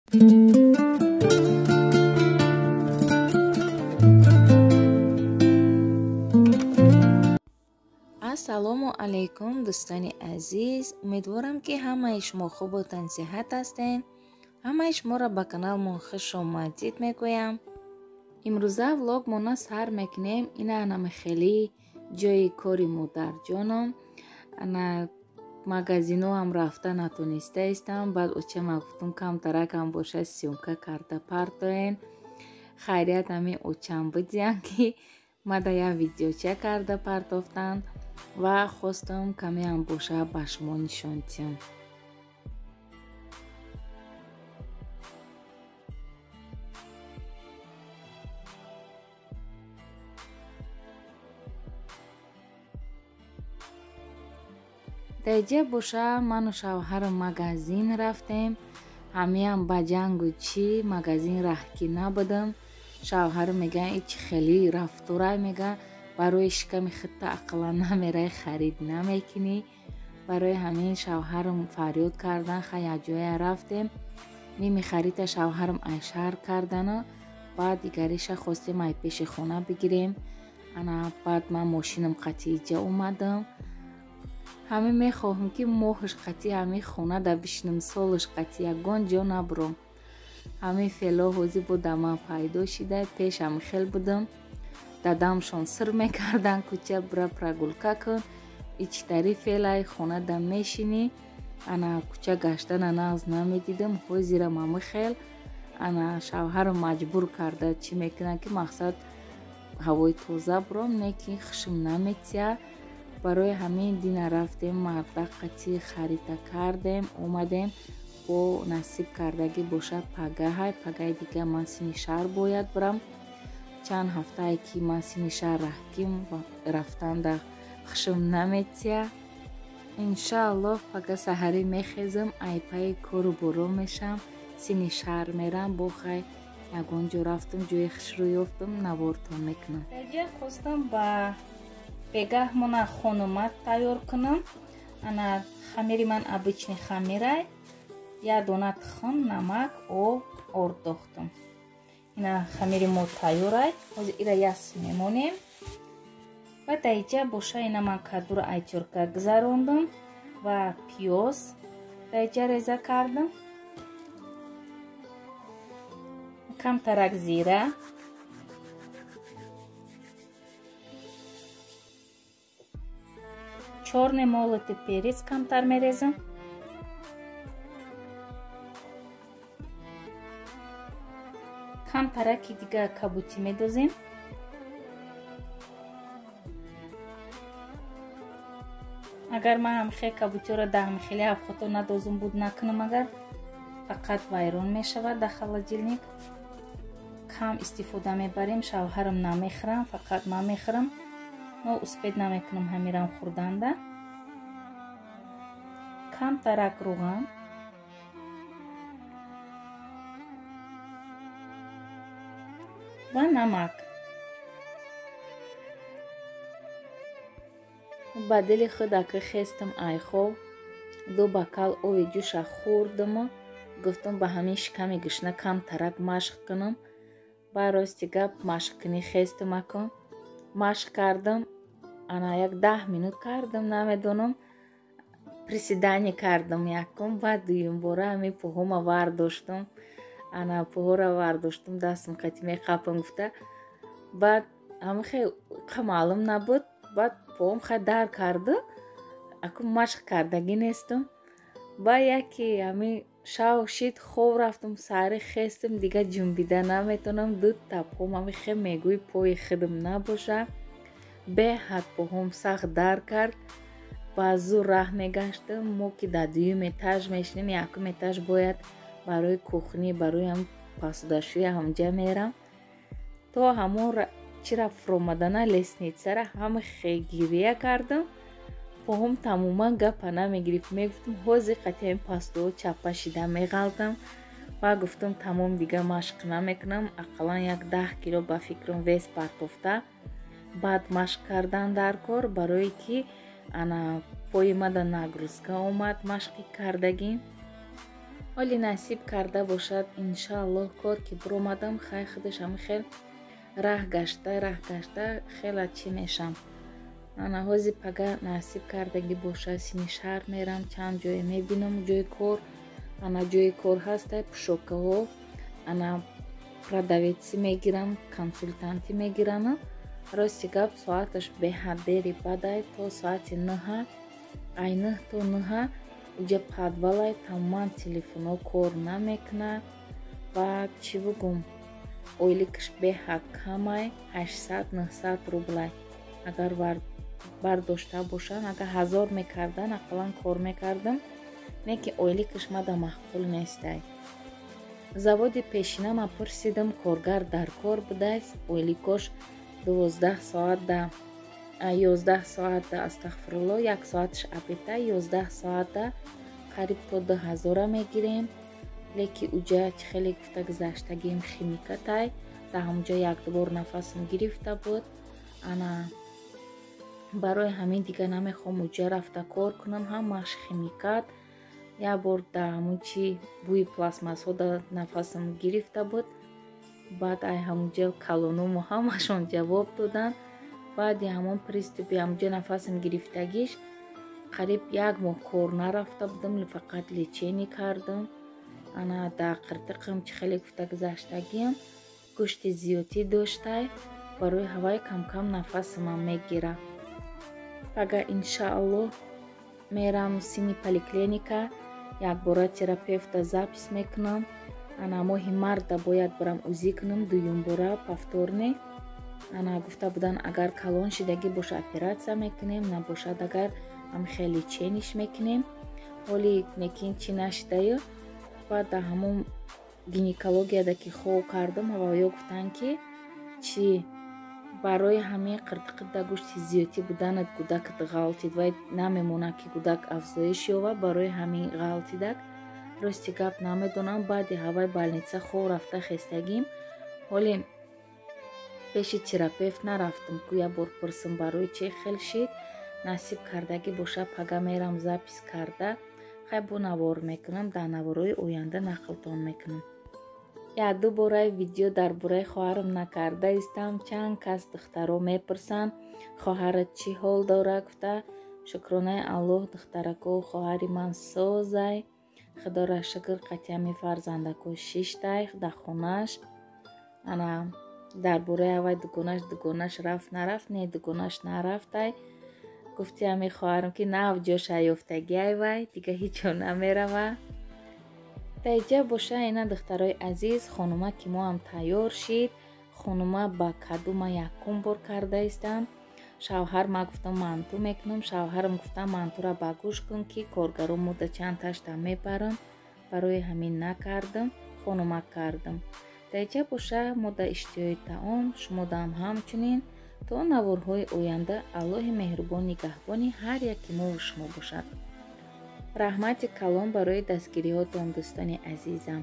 ассалому алайкум дӯстони азиз, умедворам ки ҳамаи шумо хубу тансиҳат ҳастед. ҳамаи шуморо ба каналмон хуш омадид мегӯям. имрӯза влогмона сар мекунем. ина анами хеле ҷои кори модарҷоном. ана магазиноам рафта натонистаистам. баъд очама гуфтум камтаракам боша сёмка карда партоен. хайрият ҳамин очам будиям ки мада як видеоча карда партофтанд ва хостам камеам боша ба шумо нишон диҳам. дар ҷа боша ману шавҳарам магазин рафтем. ҳамеам ба ҷангу чӣ магазин раҳкӣ набудам. шавҳарам мегӯяд ин чӣ хеле рафтурай, мегӯяд барои шиками худта ақаллан намерай, харид намекунӣ. барои ҳамин шавҳарам фарёд кардан ха якҷоя рафтем. ними харида шавҳарам ай шаҳр кардана. баъд дигариша хостем ай пеши хона бигирем. ана баъд ман мошинам қатъи ҷа омадам. ҳамин мехоҳам ки моҳаш қатъи ҳамин хона дар 29 солаш қатъи ягон ҷо набурам. ҳамин феъло ҳозир буд дар ман пайдо шуда. пеш ҳамин хел будам. дадамшон сир мекардан кӯча бира прогулка кун. ичтари феълаи хона дар мешинӣ. ана кӯча гаштана нағз намедидам. ҳозирам ҳамин хел. ана шавҳарам маҷбур карда чӣ мекунад ки мақсад ҳавои тоза бурам, не ки хушм наметиҳад. барои ҳамин дина рафтем марда қатъи харида кардем, омадем. бо насиб кардагӣ боша пагаҳай. пагаи дига ман сини шаҳр бояд бурам. чанд ҳафтае ки ман сини шаҳр раҳким рафтан дар хушм наметиҳад. иншааллоҳ пага саҳарӣ мехезам, айпаи кору боро мешам, сини шаҳр мерам. бохай ягон ҷо рафтам, ҷои хушрӯ ёфтам, навортон мекунам. ҷа хостам ба бегаҳмона хонумат тайёр кунам. ана хамири ман обычный хамирай. як дона тухм, намак, об, орд дохтам. ина хамири мо тайёрай. ҳозир ира яс мемонем. ва дар ҷа боша ина ман кадуро айтёрка гузарондам ва пиёз дар ҷа реза кардам. камтарак зира, 4 молотый перец камтар мерезам. камтараки дига кабутӣ медозем. агар ман ҳамхел кабутиро дар ҳамхели авқото надозум буд накунам, агар фақат вайрон мешавад дар холодильник. кам истифода мебарем. шавҳарам намехӯрам, фақат ман мехӯрам. но успед намекунам ҳамирам хӯрданда. камтарак руған, ва намак. ба дили худ ака хестам айхоб 2 бокал оби ҷӯша хӯрдаму гуфтам ба ҳамин шиками гушна камтарак машқ кунам. ба рости гап машқкунӣ хестам акам. машқ кардам. ана як 10 минут кардам, намедонам. приседание кардам якум. баъд дуюм бора ҳамин пӯҳома вардоштам. ана пӯҳоро вардоштам, дастам қатъи меқапам гуфта. баъд ҳамин хел маълум набуд. баъд поам хай дар карда. акум машқ кардагӣ нестам. ба яке ҳамин шав шид хоб рафтам, саҳри хестам, дига ҷунбида наметонам. дута поам ҳамин хел мегӯи пои худам набоша. беҳад поҳом сахт дар кард. ба зур раҳ мегаштам. мо ки дар дуюм этаж мешинем, якум этаж бояд барои кухни, барои ҳам посудашӯи ҳамҷа мерам. то ҳамон чира фуромадана лестницара ҳама хел гирия кардам. поҳом тамоман гапа намегирифт. мегуфтам ҳозир қатъи пастуҳо чаппа шида меғалтам. ва гуфтам тамом, дига машқ намекунам. ақаллан як 10 кило ба фикрам вес партофта. баъд машқ кардан дар кор, барое ки ана пои мада нагрузка омад машқи кардагӣ. ҳоли насиб карда бошад иншааллоҳ кор ки биромадам хай худаш ҳами хел раҳ гашта хела чӣ мешам. ана ҳози пага насиб кардагӣ боша сини шаҳр мерам, чанд ҷое мебинам ҷои кор. ана ҷои кор ҳастай пӯшокаҳо ана продавецӣ мегирам, консултантӣ мегирам. рости гап соаташ беҳад дери бадай то соати 9 ай 9 то 9 уҷа падвалай тамоман телефонҳо кор намекунад. баъд чӣ бугум ойликаш беҳад камай 800-900 рублай агар бардошта бошам. агар 1000 мекардан ақаллан кор мекардам, не ки ойликаш мада маъқул нестай. заводи пешина ма пурсидам коргар дар кор будааст, ойликош 12 соат да 11 соат да астағфирулло 1 соаташ абита 11 соат да қариб то 2000 мегирем. леки уҷа чӣ хеле гуфта гузаштагим химикатай да ҳамуҷа якдубор нафасам гирифта буд. ана барои ҳамин дига намехом уҷа рафта кор кунам, ҳамаш химикат. як бор да ҳамун чи бӯи пластмассҳо да нафасам гирифта буд. баъд ай ҳамуҷа калонуму ҳамашон ҷавоб додан. баъди ҳамон приступи ҳамуҷа нафасам гирифтагиш қариб 1 моҳ кор нарафта будам, фақат лечение кардам. ана да қиртиқам чӣ хеле гуфта гузаштагиам гӯшти зиёдӣ доштай, барои ҳавай кам-кам нафасамам мегира. пага иншааллоҳ мерам сини поликлиника, якбора терапевта запис мекунам. ана моҳи марда бояд барам узӣ кунам, дуюмбора повторне. ана гуфта будан агар калон шидагӣ боша оператсия мекунем, набошад агар ҳамихе лечениш мекунем. ҳоли некин чӣ нашидаю. баъд да ҳамон гинекологияда ки хов кардам, ҳавоё гуфтанд ки чӣ барои ҳамин қиртиқида гӯшти зиёдӣ буданат кӯдакат ғалтид вай намемонад ки кӯдак афзоиш ёбад барои ҳамин ғалтидак. рости гап намедонам. баъди ҳавай балница хов рафта хестагим, ҳоли пеши терапевт нарафтам ку як бор пурсам барои чӣ хел шид. насиб кардагӣ боша пага мерам запис карда хай бо навор мекунам, дар наворои оянда нақлтон мекунам. як ду бора видео дар бораи хоҳарам накарда истам. чанд кас духтаро мепурсанд хоҳарат чӣ ҳол дора. гуфта шукронаи аллоҳ духтарако хоҳари ман созай, худора шукр қатъиями фарзандако 6тай дар хонааш. ана дар бораи авай дугонаш рафт нарафт, не дугонаш нарафтай. гуфти ами хоҳарам ки нав ҷоша ёфтагӣ айвай дига ҳеҷ ҷо намерава. таиҷа боша ина духтарои азиз, хонума ки мо ҳам тайёр шид. хонума ба каду ма якум бор карда истам. шавҳар ма гуфтам манту мекунам, шавҳарам гуфтам мантура ба гӯш кун ки коргаро мудда чанд ташта мепарам. барои ҳамин накардам, хонума кардам. таиҷа боша мо да иштиёи таом, шумо дам ҳамчунин. то наворҳои оянда аллоҳи меҳрубон нигаҳбони ҳар яки мо ва шумо бошад. раҳмати калон барои дастгириҳотон дӯстони азизам.